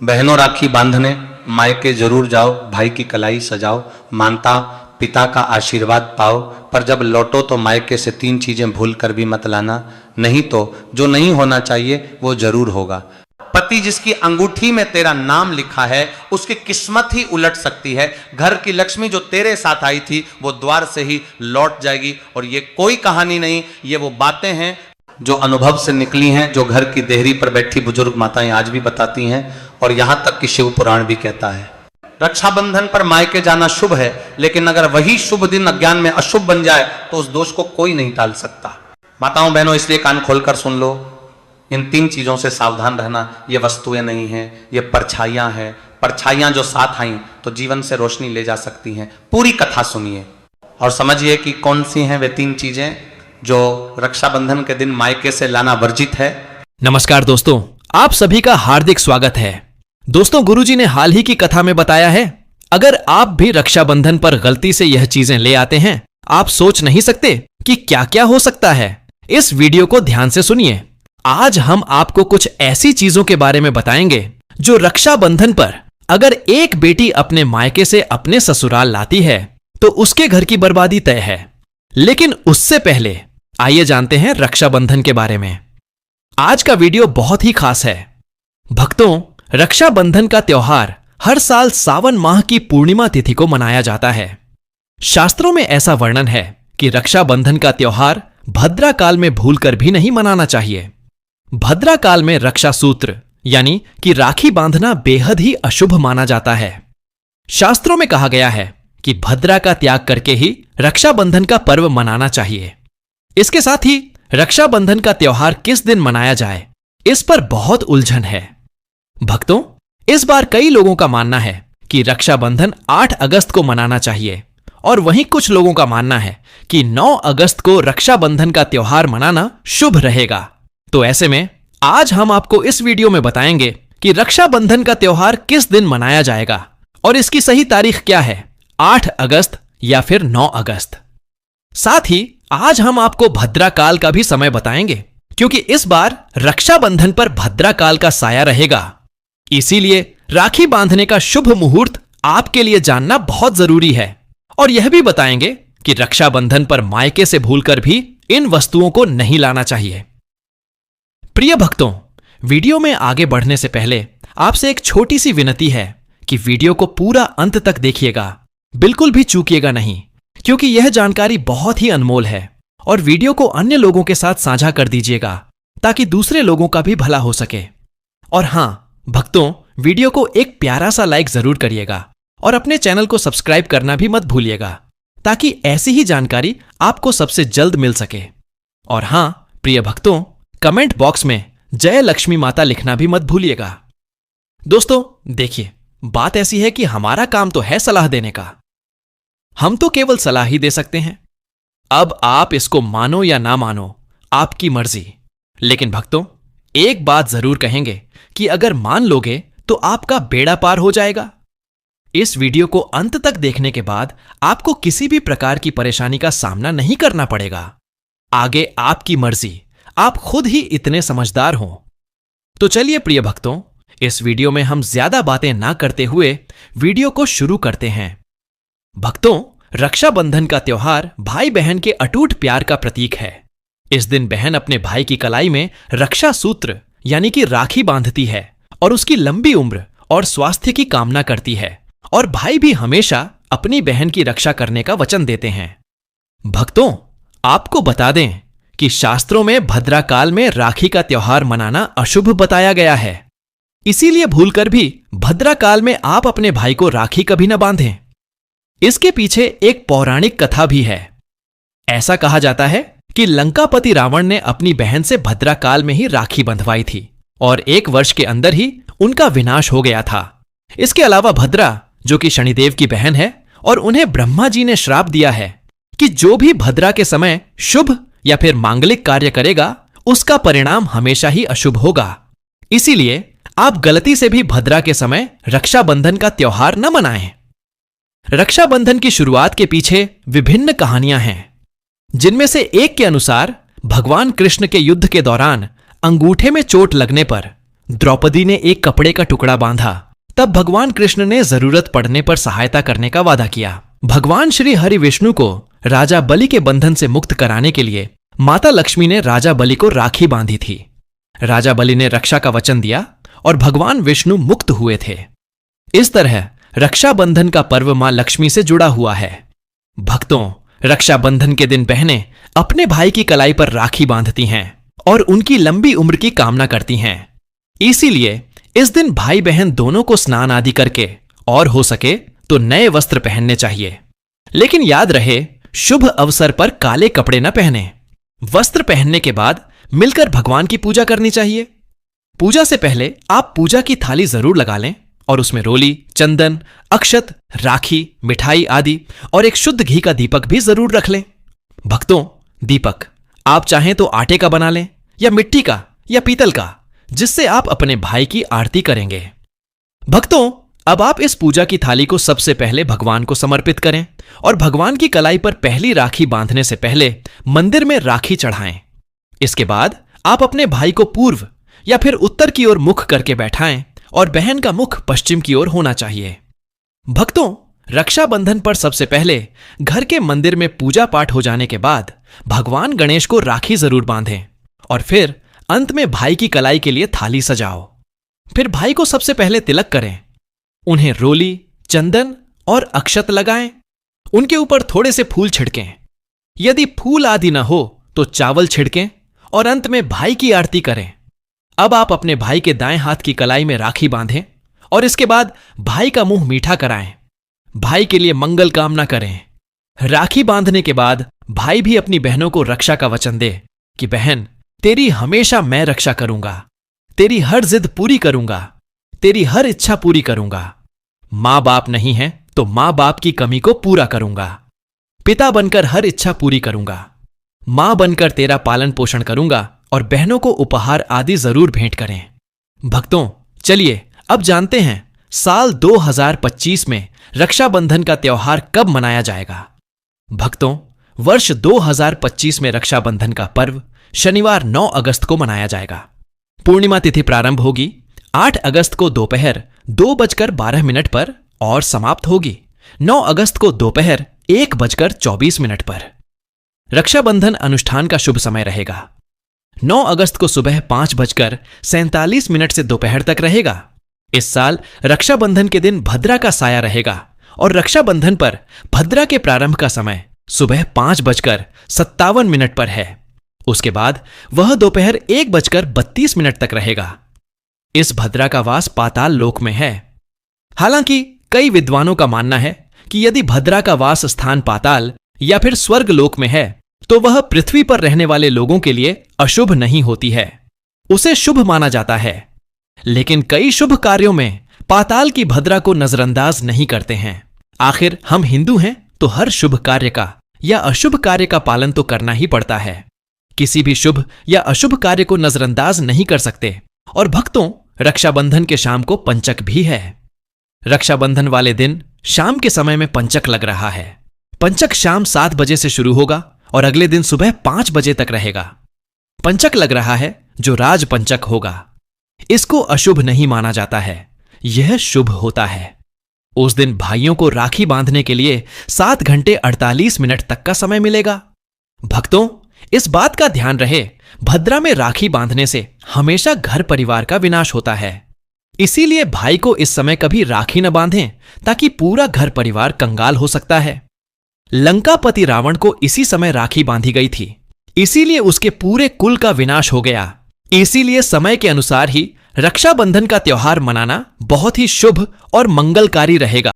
बहनों राखी बांधने मायके जरूर जाओ, भाई की कलाई सजाओ, मानता पिता का आशीर्वाद पाओ, पर जब लौटो तो मायके से 3 चीजें भूल कर भी मत लाना, नहीं तो जो नहीं होना चाहिए वो जरूर होगा। पति जिसकी अंगूठी में तेरा नाम लिखा है उसकी किस्मत ही उलट सकती है। घर की लक्ष्मी जो तेरे साथ आई थी वो द्वार से ही लौट जाएगी। और ये कोई कहानी नहीं, ये वो बातें हैं जो अनुभव से निकली हैं, जो घर की देहरी पर बैठी बुजुर्ग माताएं आज भी बताती हैं, और यहां तक कि शिव पुराण भी कहता है। रक्षाबंधन पर मायके जाना शुभ है, लेकिन अगर वही शुभ दिन अज्ञान में अशुभ बन जाए तो उस दोष को कोई नहीं टाल सकता। माताओं बहनों, इसलिए कान खोलकर सुन लो, इन 3 चीजों से सावधान रहना। ये वस्तुएं नहीं हैं, ये परछाइयां हैं। परछाइयां जो साथ आई तो जीवन से रोशनी ले जा सकती हैं। पूरी कथा सुनिए और समझिए कि कौन सी हैं वे 3 चीजें जो रक्षाबंधन के दिन मायके से लाना वर्जित है। नमस्कार दोस्तों, आप सभी का हार्दिक स्वागत है। दोस्तों, गुरुजी ने हाल ही की कथा में बताया है, अगर आप भी रक्षाबंधन पर गलती से यह चीजें ले आते हैं, आप सोच नहीं सकते कि क्या क्या हो सकता है। इस वीडियो को ध्यान से सुनिए। आज हम आपको कुछ ऐसी चीजों के बारे में बताएंगे जो रक्षाबंधन पर अगर एक बेटी अपने मायके से अपने ससुराल लाती है तो उसके घर की बर्बादी तय है। लेकिन उससे पहले आइए जानते हैं रक्षाबंधन के बारे में। आज का वीडियो बहुत ही खास है। भक्तों, रक्षाबंधन का त्योहार हर साल सावन माह की पूर्णिमा तिथि को मनाया जाता है। शास्त्रों में ऐसा वर्णन है कि रक्षाबंधन का त्योहार भद्रा काल में भूलकर भी नहीं मनाना चाहिए। भद्रा काल में रक्षा सूत्र यानी कि राखी बांधना बेहद ही अशुभ माना जाता है। शास्त्रों में कहा गया है कि भद्रा का त्याग करके ही रक्षाबंधन का पर्व मनाना चाहिए। इसके साथ ही रक्षाबंधन का त्योहार किस दिन मनाया जाए, इस पर बहुत उलझन है। भक्तों, इस बार कई लोगों का मानना है कि रक्षाबंधन 8 अगस्त को मनाना चाहिए, और वहीं कुछ लोगों का मानना है कि 9 अगस्त को रक्षाबंधन का त्योहार मनाना शुभ रहेगा। तो ऐसे में आज हम आपको इस वीडियो में बताएंगे कि रक्षाबंधन का त्योहार किस दिन मनाया जाएगा और इसकी सही तारीख क्या है, 8 अगस्त या फिर 9 अगस्त। साथ ही आज हम आपको भद्रा काल का भी समय बताएंगे, क्योंकि इस बार रक्षाबंधन पर भद्रा काल का साया रहेगा। इसीलिए राखी बांधने का शुभ मुहूर्त आपके लिए जानना बहुत जरूरी है। और यह भी बताएंगे कि रक्षाबंधन पर मायके से भूलकर भी इन वस्तुओं को नहीं लाना चाहिए। प्रिय भक्तों, वीडियो में आगे बढ़ने से पहले आपसे एक छोटी सी विनती है कि वीडियो को पूरा अंत तक देखिएगा, बिल्कुल भी चूकिएगा नहीं, क्योंकि यह जानकारी बहुत ही अनमोल है। और वीडियो को अन्य लोगों के साथ साझा कर दीजिएगा ताकि दूसरे लोगों का भी भला हो सके। और हां भक्तों, वीडियो को एक प्यारा सा लाइक जरूर करिएगा और अपने चैनल को सब्सक्राइब करना भी मत भूलिएगा, ताकि ऐसी ही जानकारी आपको सबसे जल्द मिल सके। और हां प्रिय भक्तों, कमेंट बॉक्स में जय लक्ष्मी माता लिखना भी मत भूलिएगा। दोस्तों देखिए, बात ऐसी है कि हमारा काम तो है सलाह देने का, हम तो केवल सलाह ही दे सकते हैं। अब आप इसको मानो या ना मानो, आपकी मर्जी। लेकिन भक्तों, एक बात जरूर कहेंगे कि अगर मान लोगे तो आपका बेड़ा पार हो जाएगा। इस वीडियो को अंत तक देखने के बाद आपको किसी भी प्रकार की परेशानी का सामना नहीं करना पड़ेगा। आगे आपकी मर्जी, आप खुद ही इतने समझदार हो। तो चलिए प्रिय भक्तों, इस वीडियो में हम ज्यादा बातें ना करते हुए वीडियो को शुरू करते हैं। भक्तों, रक्षाबंधन का त्योहार भाई बहन के अटूट प्यार का प्रतीक है। इस दिन बहन अपने भाई की कलाई में रक्षा सूत्र यानी कि राखी बांधती है और उसकी लंबी उम्र और स्वास्थ्य की कामना करती है, और भाई भी हमेशा अपनी बहन की रक्षा करने का वचन देते हैं। भक्तों, आपको बता दें कि शास्त्रों में भद्रा काल में राखी का त्योहार मनाना अशुभ बताया गया है। इसीलिए भूलकर भी भद्रा काल में आप अपने भाई को राखी कभी न बांधें। इसके पीछे एक पौराणिक कथा भी है। ऐसा कहा जाता है कि लंकापति रावण ने अपनी बहन से भद्रा काल में ही राखी बंधवाई थी और 1 वर्ष के अंदर ही उनका विनाश हो गया था। इसके अलावा भद्रा, जो कि शनिदेव की बहन है, और उन्हें ब्रह्मा जी ने श्राप दिया है कि जो भी भद्रा के समय शुभ या फिर मांगलिक कार्य करेगा उसका परिणाम हमेशा ही अशुभ होगा। इसीलिए आप गलती से भी भद्रा के समय रक्षाबंधन का त्योहार न मनाएं। रक्षाबंधन की शुरुआत के पीछे विभिन्न कहानियां हैं, जिनमें से एक के अनुसार भगवान कृष्ण के युद्ध के दौरान अंगूठे में चोट लगने पर द्रौपदी ने एक कपड़े का टुकड़ा बांधा, तब भगवान कृष्ण ने जरूरत पड़ने पर सहायता करने का वादा किया। भगवान श्री हरि विष्णु को राजा बलि के बंधन से मुक्त कराने के लिए माता लक्ष्मी ने राजा बलि को राखी बांधी थी। राजा बलि ने रक्षा का वचन दिया और भगवान विष्णु मुक्त हुए थे। इस तरह रक्षाबंधन का पर्व मां लक्ष्मी से जुड़ा हुआ है। भक्तों, रक्षाबंधन के दिन बहनें अपने भाई की कलाई पर राखी बांधती हैं और उनकी लंबी उम्र की कामना करती हैं। इसीलिए इस दिन भाई बहन दोनों को स्नान आदि करके और हो सके तो नए वस्त्र पहनने चाहिए। लेकिन याद रहे, शुभ अवसर पर काले कपड़े न पहने। वस्त्र पहनने के बाद मिलकर भगवान की पूजा करनी चाहिए। पूजा से पहले आप पूजा की थाली जरूर लगा लें और उसमें रोली, चंदन, अक्षत, राखी, मिठाई आदि और एक शुद्ध घी का दीपक भी जरूर रख लें। भक्तों, दीपक आप चाहें तो आटे का बना लें या मिट्टी का या पीतल का, जिससे आप अपने भाई की आरती करेंगे। भक्तों, अब आप इस पूजा की थाली को सबसे पहले भगवान को समर्पित करें और भगवान की कलाई पर पहली राखी बांधने से पहले मंदिर में राखी चढ़ाएं। इसके बाद आप अपने भाई को पूर्व या फिर उत्तर की ओर मुख करके बैठाएं और बहन का मुख पश्चिम की ओर होना चाहिए। भक्तों, रक्षाबंधन पर सबसे पहले घर के मंदिर में पूजा पाठ हो जाने के बाद भगवान गणेश को राखी जरूर बांधें और फिर अंत में भाई की कलाई के लिए थाली सजाओ। फिर भाई को सबसे पहले तिलक करें, उन्हें रोली, चंदन और अक्षत लगाएं। उनके ऊपर थोड़े से फूल छिड़कें। यदि फूल आदि न हो तो चावल छिड़कें और अंत में भाई की आरती करें। अब आप अपने भाई के दाएं हाथ की कलाई में राखी बांधें और इसके बाद भाई का मुंह मीठा कराएं। भाई के लिए मंगल कामना करें। राखी बांधने के बाद भाई भी अपनी बहनों को रक्षा का वचन दे कि बहन, तेरी हमेशा मैं रक्षा करूंगा, तेरी हर जिद पूरी करूंगा, तेरी हर इच्छा पूरी करूंगा। मां बाप नहीं है तो मां बाप की कमी को पूरा करूंगा। पिता बनकर हर इच्छा पूरी करूंगा। मां बनकर तेरा पालन पोषण करूंगा और बहनों को उपहार आदि जरूर भेंट करें। भक्तों, चलिए अब जानते हैं साल 2025 में रक्षाबंधन का त्योहार कब मनाया जाएगा। भक्तों, वर्ष 2025 में रक्षाबंधन का पर्व शनिवार 9 अगस्त को मनाया जाएगा। पूर्णिमा तिथि प्रारंभ होगी 8 अगस्त को दोपहर 2:12 पर और समाप्त होगी 9 अगस्त को दोपहर 1:24 पर। रक्षाबंधन अनुष्ठान का शुभ समय रहेगा 9 अगस्त को सुबह 5:47 से दोपहर तक रहेगा। इस साल रक्षाबंधन के दिन भद्रा का साया रहेगा और रक्षाबंधन पर भद्रा के प्रारंभ का समय सुबह 5:57 पर है। उसके बाद वह दोपहर 1:32 तक रहेगा। इस भद्रा का वास पाताल लोक में है। हालांकि कई विद्वानों का मानना है कि यदि भद्रा का वास स्थान पाताल या फिर स्वर्ग लोक में है तो वह पृथ्वी पर रहने वाले लोगों के लिए अशुभ नहीं होती है, उसे शुभ माना जाता है। लेकिन कई शुभ कार्यों में पाताल की भद्रा को नजरअंदाज नहीं करते हैं। आखिर हम हिंदू हैं तो हर शुभ कार्य का या अशुभ कार्य का पालन तो करना ही पड़ता है। किसी भी शुभ या अशुभ कार्य को नजरअंदाज नहीं कर सकते। और भक्तों, रक्षाबंधन के शाम को पंचक भी है। रक्षाबंधन वाले दिन शाम के समय में पंचक लग रहा है। पंचक शाम 7 बजे से शुरू होगा और अगले दिन सुबह 5 बजे तक रहेगा। पंचक लग रहा है जो राज पंचक होगा। इसको अशुभ नहीं माना जाता है, यह शुभ होता है। उस दिन भाइयों को राखी बांधने के लिए 7 घंटे 48 मिनट तक का समय मिलेगा। भक्तों, इस बात का ध्यान रहे, भद्रा में राखी बांधने से हमेशा घर परिवार का विनाश होता है। इसीलिए भाई को इस समय कभी राखी न बांधें, ताकि पूरा घर परिवार कंगाल हो सकता है। लंकापति रावण को इसी समय राखी बांधी गई थी, इसीलिए उसके पूरे कुल का विनाश हो गया। इसीलिए समय के अनुसार ही रक्षाबंधन का त्योहार मनाना बहुत ही शुभ और मंगलकारी रहेगा।